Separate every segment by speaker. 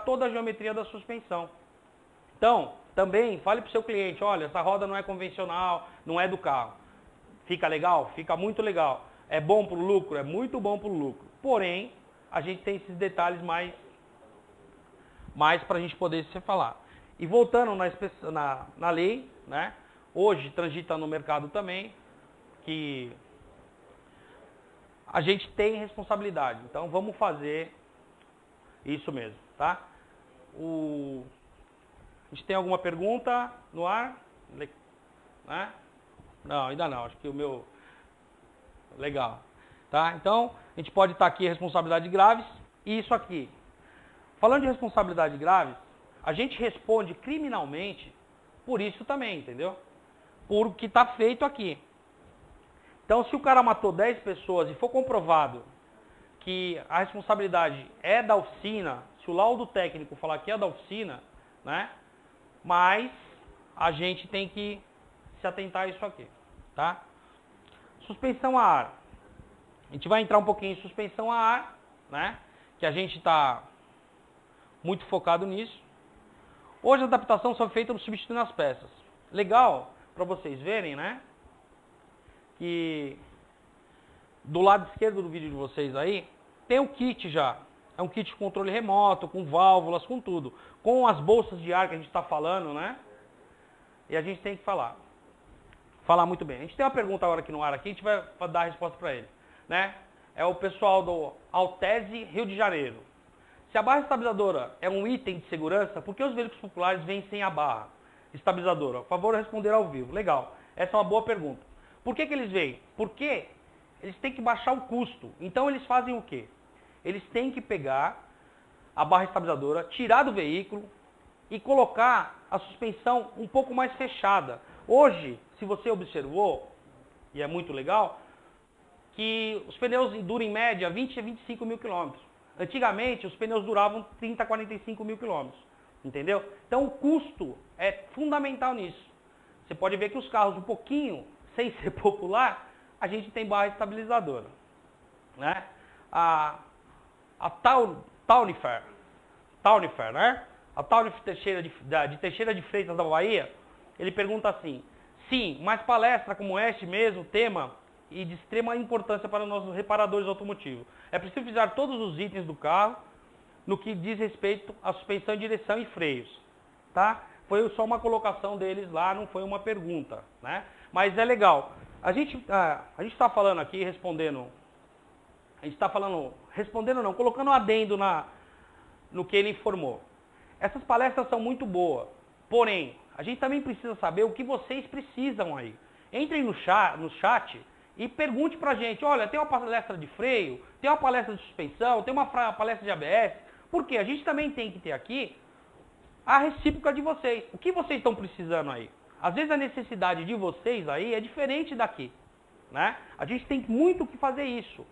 Speaker 1: toda a geometria da suspensão. Então, também fale para o seu cliente, olha, essa roda não é convencional, não é do carro. Fica legal? Fica muito legal. É bom para o lucro? É muito bom para o lucro. Porém, a gente tem esses detalhes mais para a gente poder se falar. E voltando na lei, né? Hoje transita no mercado também, que a gente tem responsabilidade. Então vamos fazer isso mesmo, tá? A gente tem alguma pergunta no ar? Né? Não, ainda não. Acho que o meu... Legal. Tá? Então, a gente pode estar aqui responsabilidade graves e isso aqui. Falando de responsabilidade graves, a gente responde criminalmente por isso também, entendeu? Por o que está feito aqui. Então, se o cara matou 10 pessoas e for comprovado que a responsabilidade é da oficina, se o laudo técnico falar que é da oficina, né? Mas a gente tem que se atentar a isso aqui, tá? Suspensão a ar. A gente vai entrar um pouquinho em suspensão a ar, né? Que a gente está muito focado nisso. Hoje a adaptação só é feita no substituindo as peças. Legal para vocês verem, né? Que do lado esquerdo do vídeo de vocês aí, tem o kit já. É um kit de controle remoto, com válvulas, com tudo. Com as bolsas de ar que a gente está falando, né? E a gente tem que falar. Falar muito bem. A gente tem uma pergunta agora aqui no ar, aqui, a gente vai dar a resposta para ele. Né? É o pessoal do Altese, Rio de Janeiro. Se a barra estabilizadora é um item de segurança, por que os veículos populares vêm sem a barra estabilizadora? Por favor, responder ao vivo. Legal. Essa é uma boa pergunta. Por que eles vêm? Porque eles têm que baixar o custo. Então eles fazem o quê? Eles têm que pegar a barra estabilizadora, tirar do veículo e colocar a suspensão um pouco mais fechada. Hoje, se você observou, e é muito legal, que os pneus duram em média 20 a 25 mil quilômetros. Antigamente, os pneus duravam 30 a 45 mil quilômetros. Entendeu? Então, o custo é fundamental nisso. Você pode ver que os carros um pouquinho, sem ser popular, a gente tem barra estabilizadora. Né? A Taunifer, né? A Taunifer de Teixeira de Freitas da Bahia, ele pergunta assim, sim, mas palestra como este mesmo, tema e de extrema importância para nós reparadores automotivos. É preciso utilizar todos os itens do carro no que diz respeito à suspensão, direção e freios. Tá? Foi só uma colocação deles lá, não foi uma pergunta. Né? Mas é legal. A gente está falando aqui, respondendo... A gente está falando... Respondendo não, colocando um adendo no que ele informou. Essas palestras são muito boas. Porém, a gente também precisa saber o que vocês precisam aí. Entrem no chat e pergunte pra gente, olha, tem uma palestra de freio, tem uma palestra de suspensão, tem uma palestra de ABS. Por quê? A gente também tem que ter aqui a recíproca de vocês. O que vocês estão precisando aí? Às vezes a necessidade de vocês aí é diferente daqui. Né? A gente tem muito que fazer isso.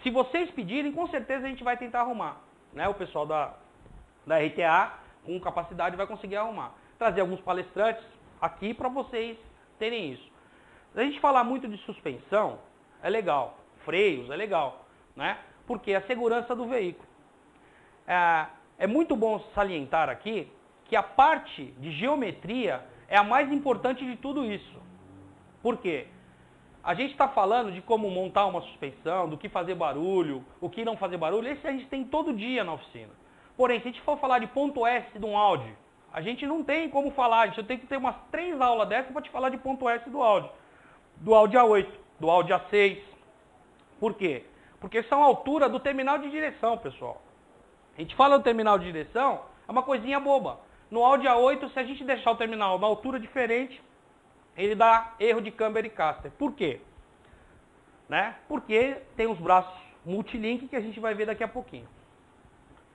Speaker 1: Se vocês pedirem, com certeza a gente vai tentar arrumar. Né? O pessoal da RTA, com capacidade, vai conseguir arrumar. Trazer alguns palestrantes aqui para vocês terem isso. Se a gente falar muito de suspensão, é legal. Freios, é legal. Né? Porque é a segurança do veículo. É muito bom salientar aqui que a parte de geometria é a mais importante de tudo isso. Por quê? A gente está falando de como montar uma suspensão, do que fazer barulho, o que não fazer barulho, esse a gente tem todo dia na oficina. Porém, se a gente for falar de ponto S de um Audi, a gente não tem como falar, a gente tem que ter umas 3 aulas dessas para te falar de ponto S do Audi. Do Audi A8, do Audi A6. Por quê? Porque são a altura do terminal de direção, pessoal. A gente fala do terminal de direção, é uma coisinha boba. No Audi A8, se a gente deixar o terminal na altura diferente, ele dá erro de câmber e caster. Por quê? Né? Porque tem os braços multilink que a gente vai ver daqui a pouquinho.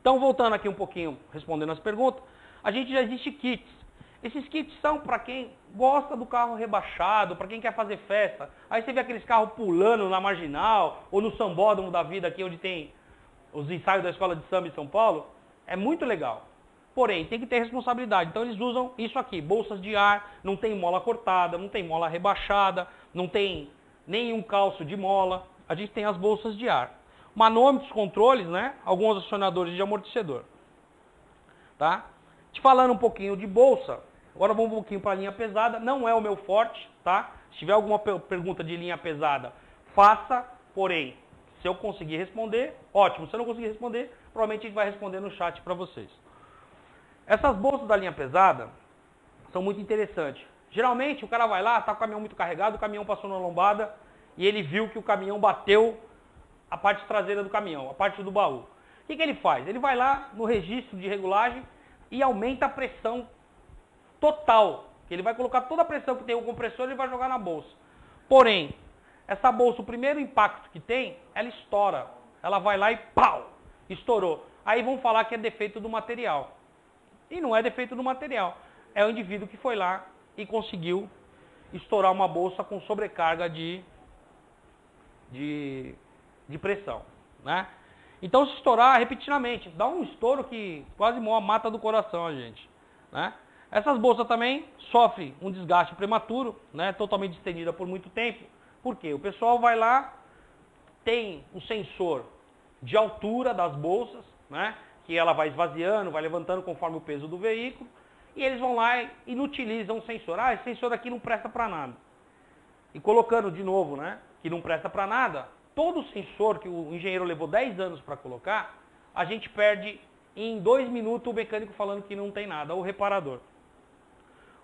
Speaker 1: Então, voltando aqui um pouquinho, respondendo as perguntas, a gente já existe kits. Esses kits são para quem gosta do carro rebaixado, para quem quer fazer festa. Aí você vê aqueles carros pulando na marginal, ou no sambódromo da vida aqui, onde tem os ensaios da escola de samba em São Paulo. É muito legal. Porém, tem que ter responsabilidade. Então eles usam isso aqui, bolsas de ar, não tem mola cortada, não tem mola rebaixada, não tem nenhum calço de mola. A gente tem as bolsas de ar. Manômetros, controles, né? Alguns acionadores de amortecedor. tá? Te falando um pouquinho de bolsa, agora vamos um pouquinho para a linha pesada, não é o meu forte, tá? Se tiver alguma pergunta de linha pesada, faça, porém, se eu conseguir responder, ótimo. Se eu não conseguir responder, provavelmente a gente vai responder no chat para vocês. Essas bolsas da linha pesada são muito interessantes. Geralmente o cara vai lá, tá com o caminhão muito carregado, o caminhão passou na lombada e ele viu que o caminhão bateu a parte traseira do caminhão, a parte do baú. O que ele faz? Ele vai lá no registro de regulagem e aumenta a pressão total. Ele vai colocar toda a pressão que tem o compressor e vai jogar na bolsa. Porém, essa bolsa, o primeiro impacto que tem, ela estoura. Ela vai lá e pau! Estourou. Aí vão falar que é defeito do material. E não é defeito do material. É o indivíduo que foi lá e conseguiu estourar uma bolsa com sobrecarga de pressão, né? Então, se estourar repetidamente, dá um estouro que quase mata do coração a gente, né? Essas bolsas também sofrem um desgaste prematuro, né? Totalmente estendida por muito tempo. Por quê? O pessoal vai lá, tem o sensor de altura das bolsas, né? Que ela vai esvaziando, vai levantando conforme o peso do veículo, e eles vão lá e inutilizam o sensor. Ah, esse sensor aqui não presta para nada. E colocando de novo, né? Que não presta para nada, todo sensor que o engenheiro levou 10 anos para colocar, a gente perde em 2 minutos o mecânico falando que não tem nada, ou o reparador.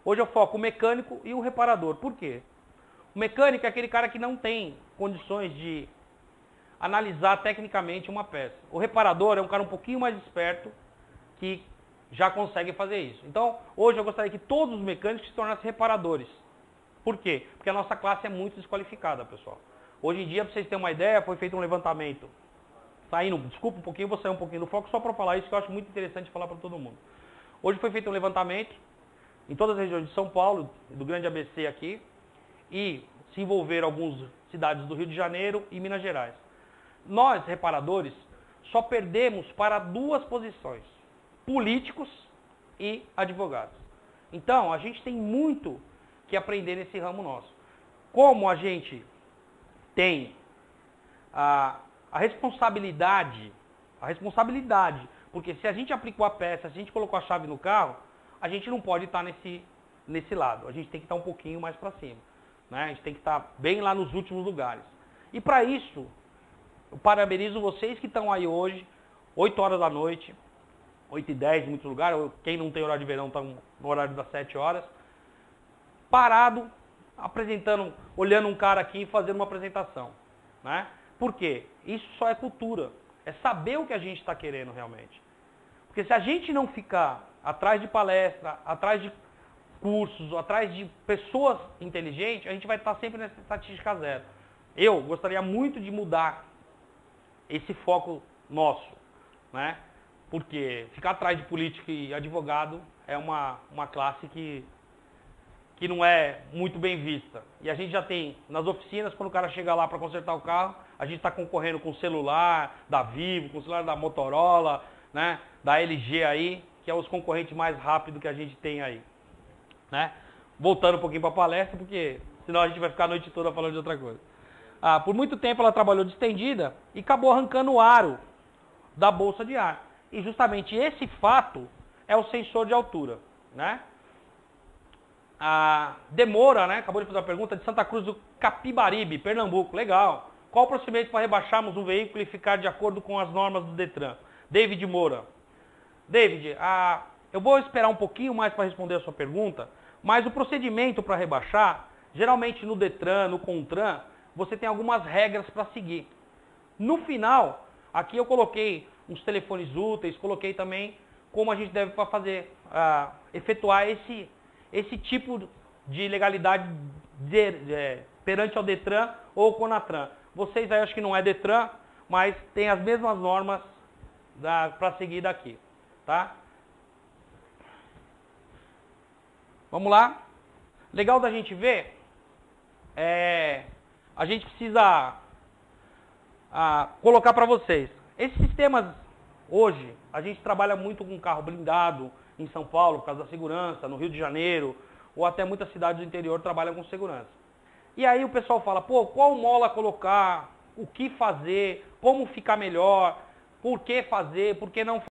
Speaker 1: Hoje eu foco o mecânico e o reparador. Por quê? O mecânico é aquele cara que não tem condições de analisar tecnicamente uma peça. O reparador é um cara um pouquinho mais esperto que já consegue fazer isso. Então, hoje eu gostaria que todos os mecânicos se tornassem reparadores. Por quê? Porque a nossa classe é muito desqualificada, pessoal. Hoje em dia, para vocês terem uma ideia, foi feito um levantamento. Desculpa um pouquinho, vou sair um pouquinho do foco só para falar isso, que eu acho muito interessante falar para todo mundo. Hoje foi feito um levantamento em todas as regiões de São Paulo, do grande ABC aqui, e se envolveram algumas cidades do Rio de Janeiro e Minas Gerais. Nós, reparadores, só perdemos para 2 posições, políticos e advogados. Então, a gente tem muito que aprender nesse ramo nosso. Como a gente tem a responsabilidade, porque se a gente aplicou a peça, se a gente colocou a chave no carro, a gente não pode estar nesse lado, a gente tem que estar um pouquinho mais para cima, né? A gente tem que estar bem lá nos últimos lugares. E para isso, eu parabenizo vocês que estão aí hoje, 8 horas da noite, 8h10 em muitos lugares, quem não tem horário de verão está no horário das 7 horas, parado, apresentando, olhando um cara aqui e fazendo uma apresentação, né? Por quê? Isso só é cultura, é saber o que a gente está querendo realmente. Porque se a gente não ficar atrás de palestra, atrás de cursos, atrás de pessoas inteligentes, a gente vai estar sempre nessa estatística zero. Eu gostaria muito de mudar esse foco nosso, né? Porque ficar atrás de político e advogado é uma classe que não é muito bem vista. E a gente já tem, nas oficinas, quando o cara chega lá para consertar o carro, a gente está concorrendo com o celular da Vivo, com o celular da Motorola, né, da LG aí, que é os concorrentes mais rápidos que a gente tem aí. Né? Voltando um pouquinho para a palestra, porque senão a gente vai ficar a noite toda falando de outra coisa. Por muito tempo ela trabalhou distendida e acabou arrancando o aro da bolsa de ar. E justamente esse fato é o sensor de altura, né? Demora, né? Acabou de fazer uma pergunta, de Santa Cruz do Capibaribe, Pernambuco. Legal. Qual o procedimento para rebaixarmos um veículo e ficar de acordo com as normas do Detran? David Moura. David, eu vou esperar um pouquinho mais para responder a sua pergunta, mas o procedimento para rebaixar, geralmente no Detran, no Contran, você tem algumas regras para seguir. No final, aqui eu coloquei uns telefones úteis, coloquei também como a gente deve fazer, efetuar esse tipo de legalidade perante ao Detran ou Conatran. Vocês aí acho que não é Detran, mas tem as mesmas normas para seguir daqui, tá? Vamos lá. Legal da gente ver, a gente precisa colocar para vocês. Esses sistemas, hoje, a gente trabalha muito com carro blindado em São Paulo, por causa da segurança, no Rio de Janeiro, ou até muitas cidades do interior trabalham com segurança. E aí o pessoal fala, pô, qual mola colocar, o que fazer, como ficar melhor, por que fazer, por que não fazer.